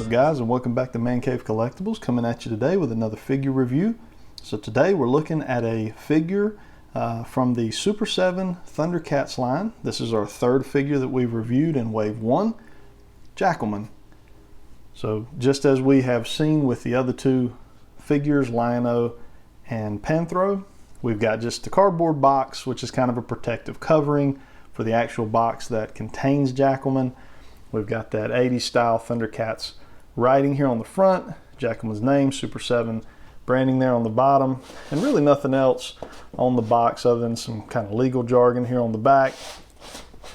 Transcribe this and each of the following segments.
What's up guys, and welcome back to Man Cave Collectibles, coming at you today with another figure review. So today we're looking at a figure from the Super7 ThunderCats line. This is our third figure that we've reviewed in Wave 1, Jackalman. So just as we have seen with the other two figures, Lion-O and Panthro, we've got just the cardboard box, which is kind of a protective covering for the actual box that contains Jackalman. We've got that 80s style ThunderCats writing here on the front, Jackalman's name, Super7 branding there on the bottom, and really nothing else on the box other than some kind of legal jargon here on the back.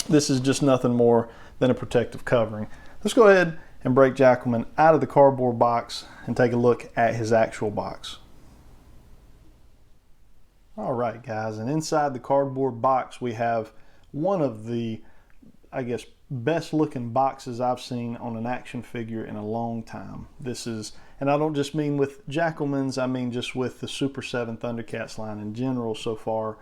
This is just nothing more than a protective covering. Let's go ahead and break Jackalman out of the cardboard box and take a look at his actual box. All right guys, and inside the cardboard box we have one of the, I guess, best looking boxes I've seen on an action figure in a long time. This is, and I don't just mean with Jackalman's, I mean just with the Super7 ThunderCats line in general so far.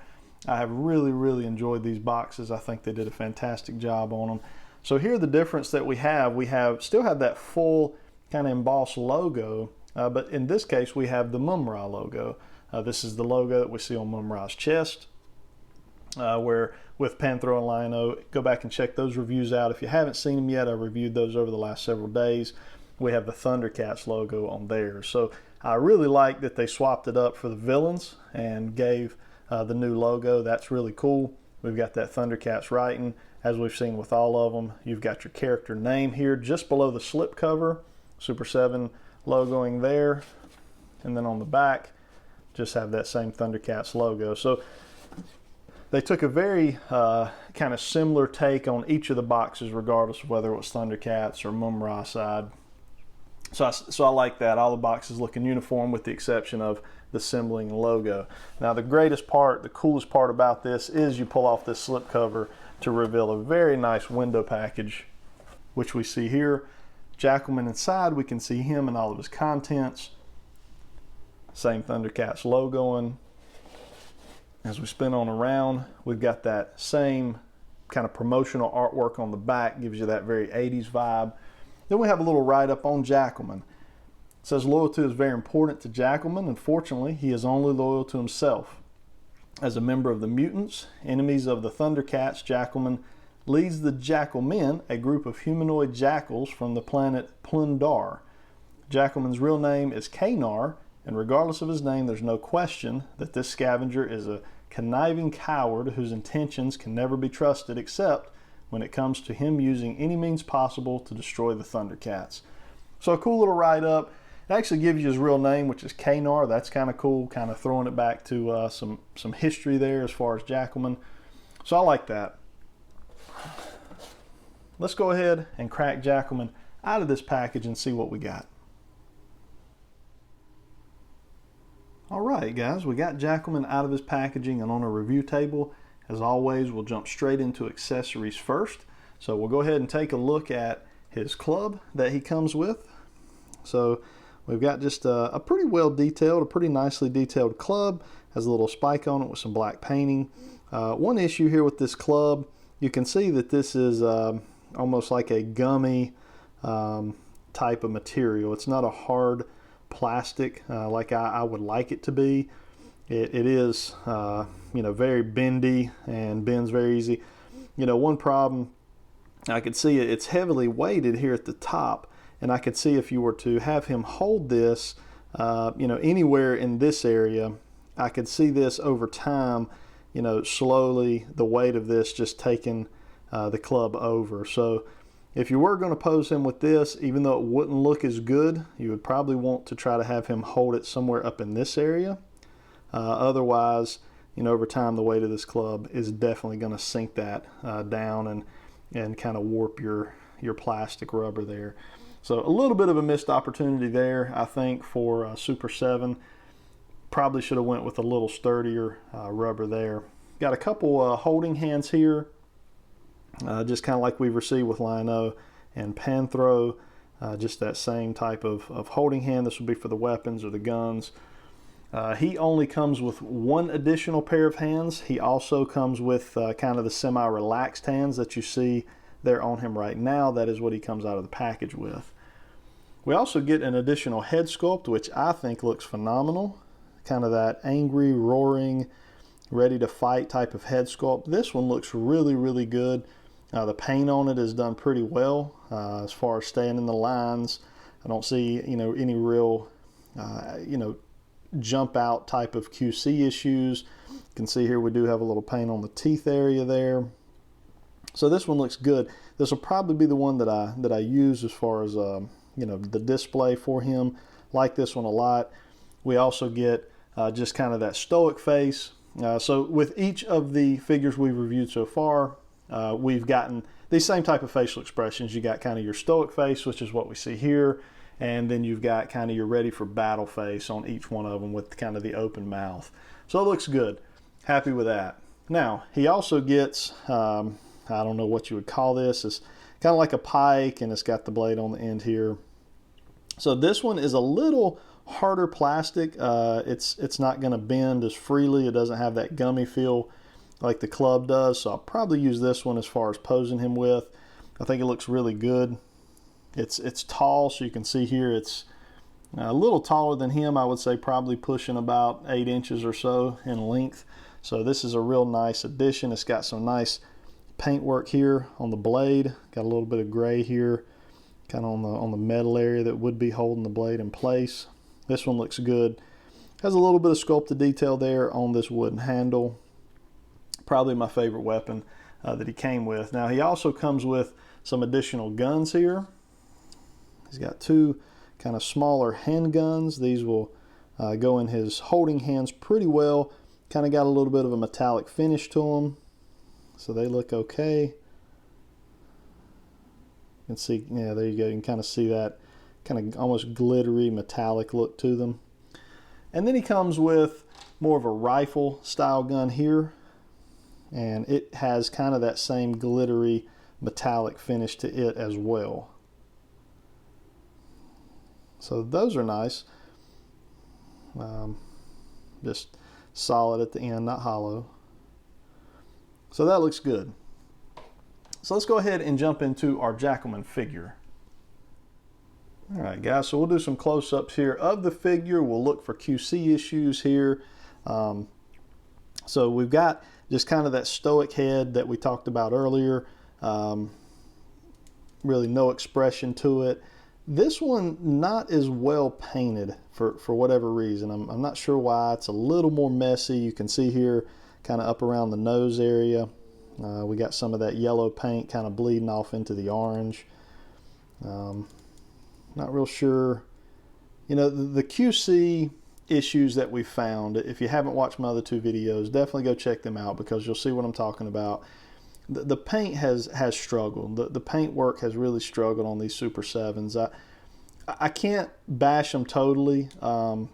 I have really enjoyed these boxes. I think they did a fantastic job on them. So here the difference that we still have that full kind of embossed logo, but in this case we have the Mumm-ra logo. This is the logo that we see on Mumm-ra's chest. Where with Panthro and Lion-O, go back and check those reviews out. If you haven't seen them yet, I reviewed those over the last several days. We have the ThunderCats logo on there. So I really like that they swapped it up for the villains and gave the new logo. That's really cool. We've got that ThunderCats writing, as we've seen with all of them. You've got your character name here just below the slip cover, Super7 logoing there, and then on the back just have that same ThunderCats logo. So they took a very kind of similar take on each of the boxes, regardless of whether it was ThunderCats or Mumm-ra side. So I like that. All the boxes looking uniform with the exception of the symboling and logo. Now the greatest part, the coolest part about this is you pull off this slip cover to reveal a very nice window package, which we see here. Jackalman inside, we can see him and all of his contents. Same ThunderCats logoing. As we spin on around, we've got that same kind of promotional artwork on the back, gives you that very 80s vibe. Then we have a little write-up on Jackalman. It says loyalty is very important to Jackalman. Unfortunately, he is only loyal to himself. As a member of the mutants, enemies of the ThunderCats, Jackalman leads the Jackalmen, a group of humanoid jackals from the planet Plundar. Jackalman's real name is Knar, and regardless of his name, there's no question that this scavenger is a conniving coward whose intentions can never be trusted except when it comes to him using any means possible to destroy the ThunderCats. So a cool little write-up. It actually gives you his real name, which is Knar. That's kind of cool, kind of throwing it back to some history there as far as Jackalman. So I like that. Let's go ahead and crack Jackalman out of this package and see what we got. Alright guys, we got Jackalman out of his packaging and on a review table. As always, we'll jump straight into accessories first. So we'll go ahead and take a look at his club that he comes with. So we've got just a pretty well detailed, a pretty nicely detailed club. Has a little spike on it with some black painting. One issue here with this club, you can see that this is almost like a gummy type of material. It's not a hard plastic like I would like it to be. It is very bendy and bends very easy. One problem, I could see it's heavily weighted here at the top, and I could see if you were to have him hold this anywhere in this area, I could see this over time, slowly the weight of this just taking the club over. So if you were going to pose him with this, even though it wouldn't look as good, you would probably want to try to have him hold it somewhere up in this area. Otherwise, over time, the weight of this club is definitely going to sink that down and kind of warp your plastic rubber there. So a little bit of a missed opportunity there, I think, for Super7. Probably should have went with a little sturdier rubber there. Got a couple holding hands here. Just kind of like we've received with Lion-O and Panthro, just that same type of holding hand. This would be for the weapons or the guns. He only comes with one additional pair of hands. He also comes with kind of the semi-relaxed hands that you see there on him right now. That is what he comes out of the package with. We also get an additional head sculpt, which I think looks phenomenal. Kind of that angry, roaring, ready to fight type of head sculpt. This one looks really, really good. The paint on it is done pretty well as far as staying in the lines. I don't see, any real, jump out type of QC issues. You can see here we do have a little paint on the teeth area there. So this one looks good. This will probably be the one that I use as far as the display for him. Like this one a lot. We also get just kind of that stoic face. So with each of the figures we've reviewed so far, we've gotten these same type of facial expressions. You got kind of your stoic face, which is what we see here, and then you've got kind of your ready for battle face on each one of them with kind of the open mouth. So it looks good. Happy with that. Now, he also gets, I don't know what you would call this. It's kind of like a pike, and it's got the blade on the end here. So this one is a little harder plastic. It's not going to bend as freely. It doesn't have that gummy feel like the club does. So I'll probably use this one as far as posing him with. I think it looks really good. It's tall, so you can see here it's a little taller than him. I would say probably pushing about 8 inches or so in length. So this is a real nice addition. It's got some nice paintwork here on the blade. Got a little bit of gray here, kind of on the metal area that would be holding the blade in place. This one looks good. Has a little bit of sculpted detail there on this wooden handle. Probably my favorite weapon that he came with. Now he also comes with some additional guns here. He's got 2 kind of smaller handguns. These will go in his holding hands pretty well. Kind of got a little bit of a metallic finish to them. So they look okay. You can see, yeah, there you go. You can kind of see that kind of almost glittery metallic look to them. And then he comes with more of a rifle style gun here. And it has kind of that same glittery metallic finish to it as well. So those are nice. Just solid at the end, not hollow. So that looks good. So let's go ahead and jump into our Jackalman figure. All right, guys, so we'll do some close-ups here of the figure. We'll look for QC issues here. So we've got just kind of that stoic head that we talked about earlier. Really no expression to it. This one not as well painted for whatever reason. I'm not sure why. It's a little more messy. You can see here kind of up around the nose area. We got some of that yellow paint kind of bleeding off into the orange. Not real sure. The QC issues that we found, if you haven't watched my other 2 videos, definitely go check them out because you'll see what I'm talking about. The paint has struggled. The paint work has really struggled on these Super 7s. I can't bash them totally. I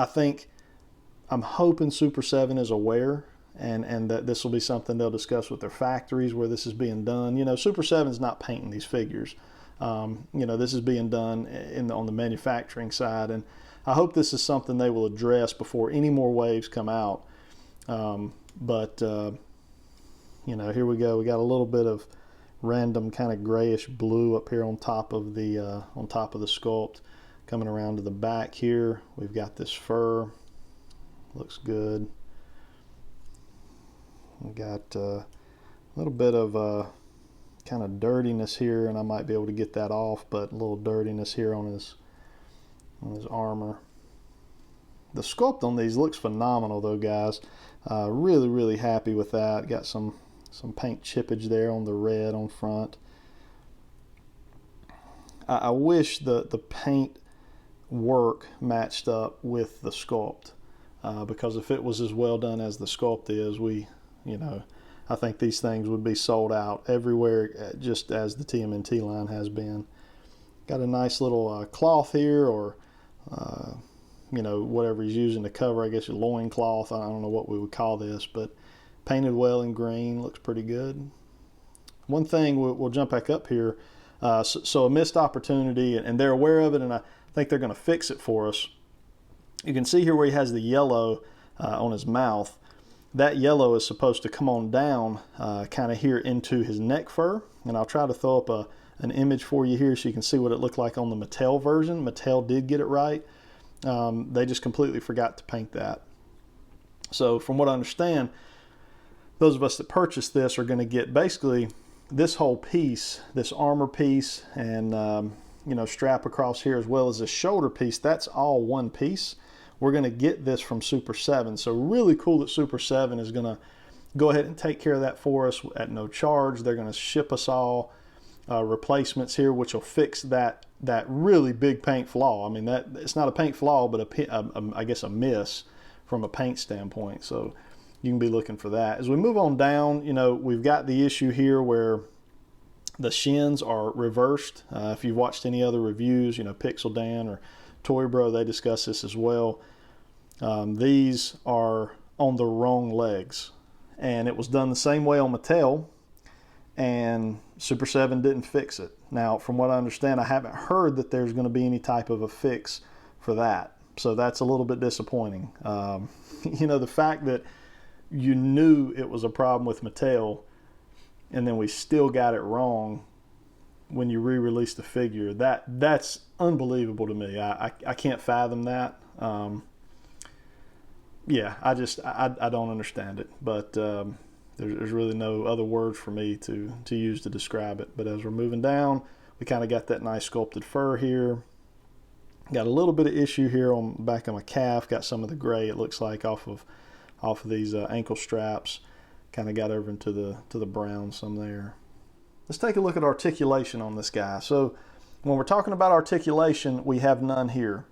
think I'm hoping Super 7 is aware and that this will be something they'll discuss with their factories where this is being done. Super 7 is not painting these figures. This is being done on the manufacturing side, and I hope this is something they will address before any more waves come out. Here we go. We got a little bit of random kind of grayish blue up here on top of the sculpt. Coming around to the back here, we've got this fur. Looks good. We got a little bit of kind of dirtiness here, and I might be able to get that off, but a little dirtiness here on his armor. The sculpt on these looks phenomenal though, guys. Really, really happy with that. Got some paint chippage there on the red on front. I wish the paint work matched up with the sculpt, because if it was as well done as the sculpt is, I think these things would be sold out everywhere, just as the TMNT line has been. Got a nice little cloth here, or whatever he's using to cover, I guess a loin cloth. I don't know what we would call this, but painted well in green, looks pretty good. One thing, we'll jump back up here. So a missed opportunity, and they're aware of it, and I think they're going to fix it for us. You can see here where he has the yellow on his mouth. That yellow is supposed to come on down kind of here into his neck fur, and I'll try to throw up an image for you here so you can see what it looked like on the Mattel version. Mattel did get it right. They just completely forgot to paint that. So from what I understand, those of us that purchased this are going to get basically this whole piece, this armor piece, and you know, strap across here, as well as this shoulder piece. That's all one piece. We're going to get this from Super7. So really cool that Super7 is going to go ahead and take care of that for us at no charge. They're going to ship us all replacements here, which will fix that really big paint flaw. I mean, that it's not a paint flaw, but I guess a miss from a paint standpoint. So you can be looking for that. As we move on down, you know, we've got the issue here where the shins are reversed. If you've watched any other reviews, you know, Pixel Dan or Toy Bro, they discuss this as well. These are on the wrong legs, and it was done the same way on Mattel, and Super7 didn't fix it. Now, from what I understand, I haven't heard that there's going to be any type of a fix for that. So that's a little bit disappointing. You know, the fact that you knew it was a problem with Mattel, and then we still got it wrong when you re-released the figure, that's unbelievable to me. I can't fathom that. Yeah, I don't understand it, but there's really no other words for me to use to describe it. But as we're moving down, we kind of got that nice sculpted fur here. Got a little bit of issue here on the back of my calf. Got some of the gray, it looks like, off of these ankle straps. Kind of got over into the brown some there. Let's take a look at articulation on this guy. So when we're talking about articulation, we have none here.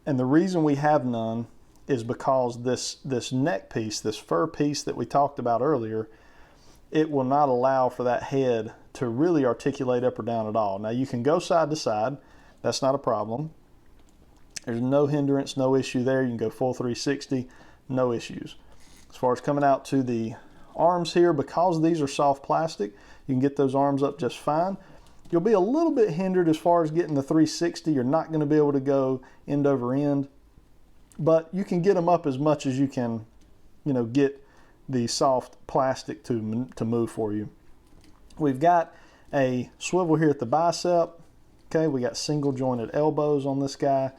And the reason we have none is because this neck piece, this fur piece that we talked about earlier, it will not allow for that head to really articulate up or down at all. Now you can go side to side. That's not a problem. There's no hindrance, no issue there. You can go full 360, no issues. As far as coming out to the arms here, because these are soft plastic, you can get those arms up just fine. You'll be a little bit hindered as far as getting the 360. You're not going to be able to go end over end, but you can get them up as much as you can, you know, get the soft plastic to move for you. We've got a swivel here at the bicep. Okay, we got single jointed elbows on this guy.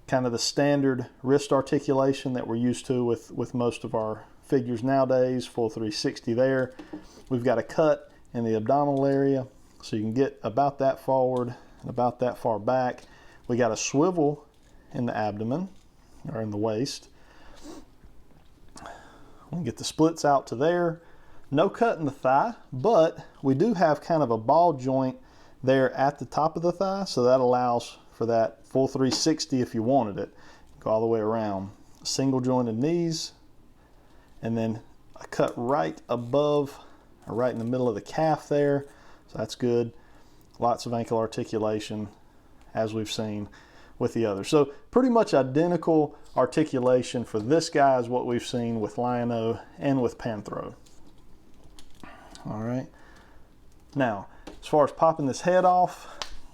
Kind of the standard wrist articulation that we're used to with most of our figures nowadays, full 360 there. We've got a cut in the abdominal area, so you can get about that forward and about that far back. We got a swivel in the abdomen, or in the waist. We can get the splits out to there. No cut in the thigh, but we do have kind of a ball joint there at the top of the thigh, so that allows for that full 360 if you wanted it. Go all the way around. Single jointed knees, and then a cut right above, or right in the middle of the calf there, so that's good. Lots of ankle articulation, as we've seen with the others. So pretty much identical articulation for this guy as what we've seen with Lion-O and with Panthro. All right. Now, as far as popping this head off,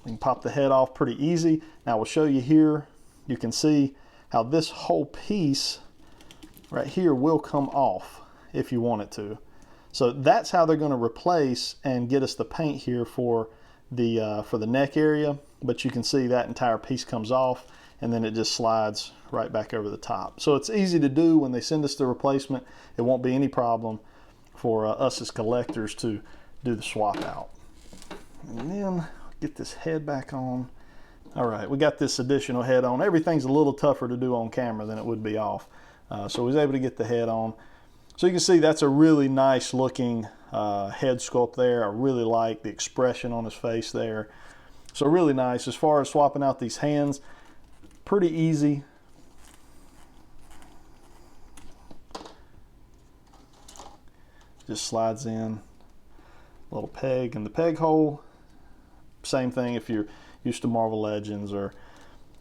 we can pop the head off pretty easy. Now we'll show you here. You can see how this whole piece right here will come off if you want it to. So that's how they're going to replace and get us the paint here for the neck area. But you can see that entire piece comes off, and then it just slides right back over the top. So it's easy to do. When they send us the replacement, it won't be any problem for us as collectors to do the swap out. And then get this head back on. All right, we got this additional head on. Everything's a little tougher to do on camera than it would be off. So we was able to get the head on. So you can see that's a really nice looking head sculpt there. I really like the expression on his face there. So really nice. As far as swapping out these hands, pretty easy. Just slides in, a little peg in the peg hole. Same thing if you're used to Marvel Legends or,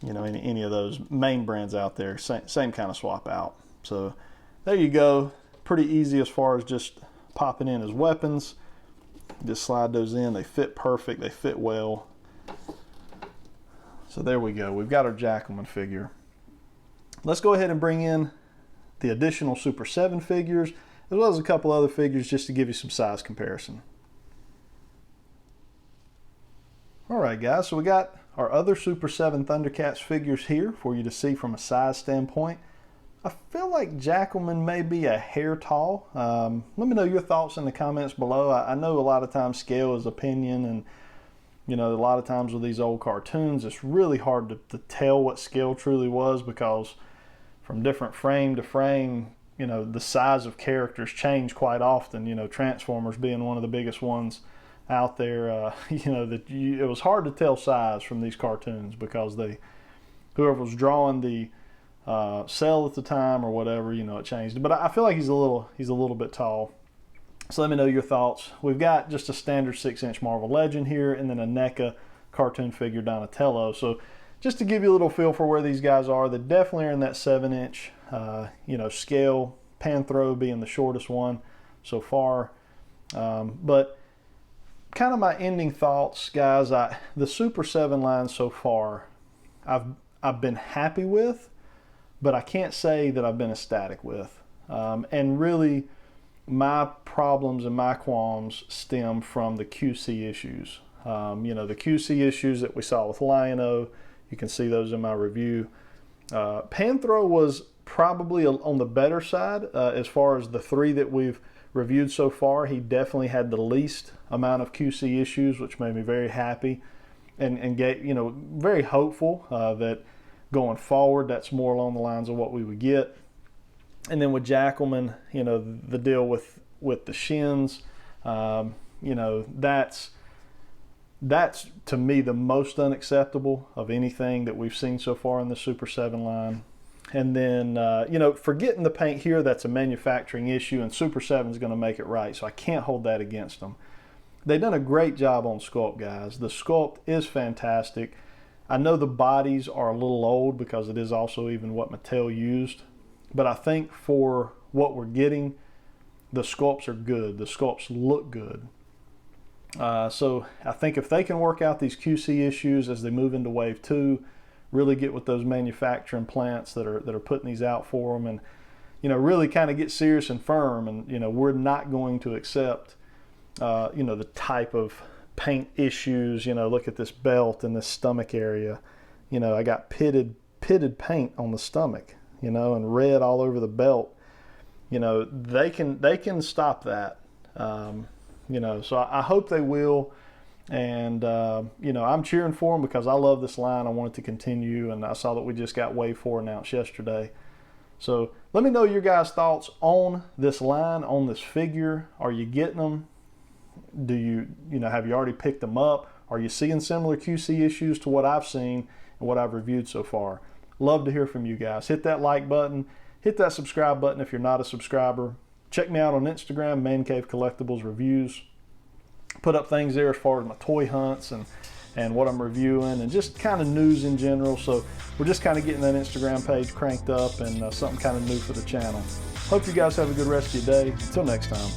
you know, any of those main brands out there. Same kind of swap out. So there you go. Pretty easy as far as just popping in as weapons. Just slide those in. They fit perfect. They fit well. So there we go. We've got our Jackalman figure. Let's go ahead and bring in the additional Super7 figures, as well as a couple other figures just to give you some size comparison. All right, guys, so we got our other Super 7 ThunderCats figures here for you to see from a size standpoint. I feel like Jackalman may be a hair tall. Let me know your thoughts in the comments below. I know a lot of times scale is opinion, and you know, a lot of times with these old cartoons, it's really hard to tell what scale truly was, because from different frame to frame, you know, the size of characters change quite often. You know, Transformers being one of the biggest ones out there, you know, it was hard to tell size from these cartoons, because whoever was drawing the cell at the time or whatever, you know, it changed. But I feel like he's a little bit tall. So let me know your thoughts. We've got just a standard 6-inch Marvel Legend here, and then a NECA cartoon figure Donatello. So just to give you a little feel for where these guys are, they definitely are in that 7-inch, you know, scale. Panthro being the shortest one so far. But kind of my ending thoughts, guys. The Super 7 line so far, I've been happy with, but I can't say that I've been ecstatic with. And really, my problems and my qualms stem from the QC issues. You know, the QC issues that we saw with Lion-O, you can see those in my review. Panthro was probably on the better side as far as the 3 that we've reviewed so far. He definitely had the least amount of QC issues, which made me very happy and get, you know, very hopeful that going forward, that's more along the lines of what we would get. And then with Jackalman, you know, the deal with the shins, you know, that's to me the most unacceptable of anything that we've seen so far in the Super 7 line. And then, you know, forgetting the paint here, that's a manufacturing issue, and Super 7 is going to make it right, so I can't hold that against them. They've done a great job on sculpt, guys. The sculpt is fantastic. I know the bodies are a little old, because it is also even what Mattel used. But I think for what we're getting, the sculpts are good. The sculpts look good. So I think if they can work out these QC issues as they move into Wave 2, really get with those manufacturing plants that are putting these out for them, and, you know, really kind of get serious and firm. And, you know, we're not going to accept, you know, the type of paint issues. You know, look at this belt and this stomach area. You know, I got pitted paint on the stomach, you know, and red all over the belt. You know, they can stop that. You know, so I hope they will. And, you know, I'm cheering for them, because I love this line. I want it to continue. And I saw that we just got Wave 4 announced yesterday. So let me know your guys' thoughts on this line, on this figure. Are you getting them? Do you know, have you already picked them up? Are you seeing similar QC issues to what I've seen and what I've reviewed so far? Love to hear from you guys. Hit that like button. Hit that subscribe button if you're not a subscriber. Check me out on Instagram, Man Cave Collectibles Reviews. Put up things there as far as my toy hunts and what I'm reviewing, and just kind of news in general. So we're just kind of getting that Instagram page cranked up, and something kind of new for the channel. Hope you guys have a good rest of your day. Until next time.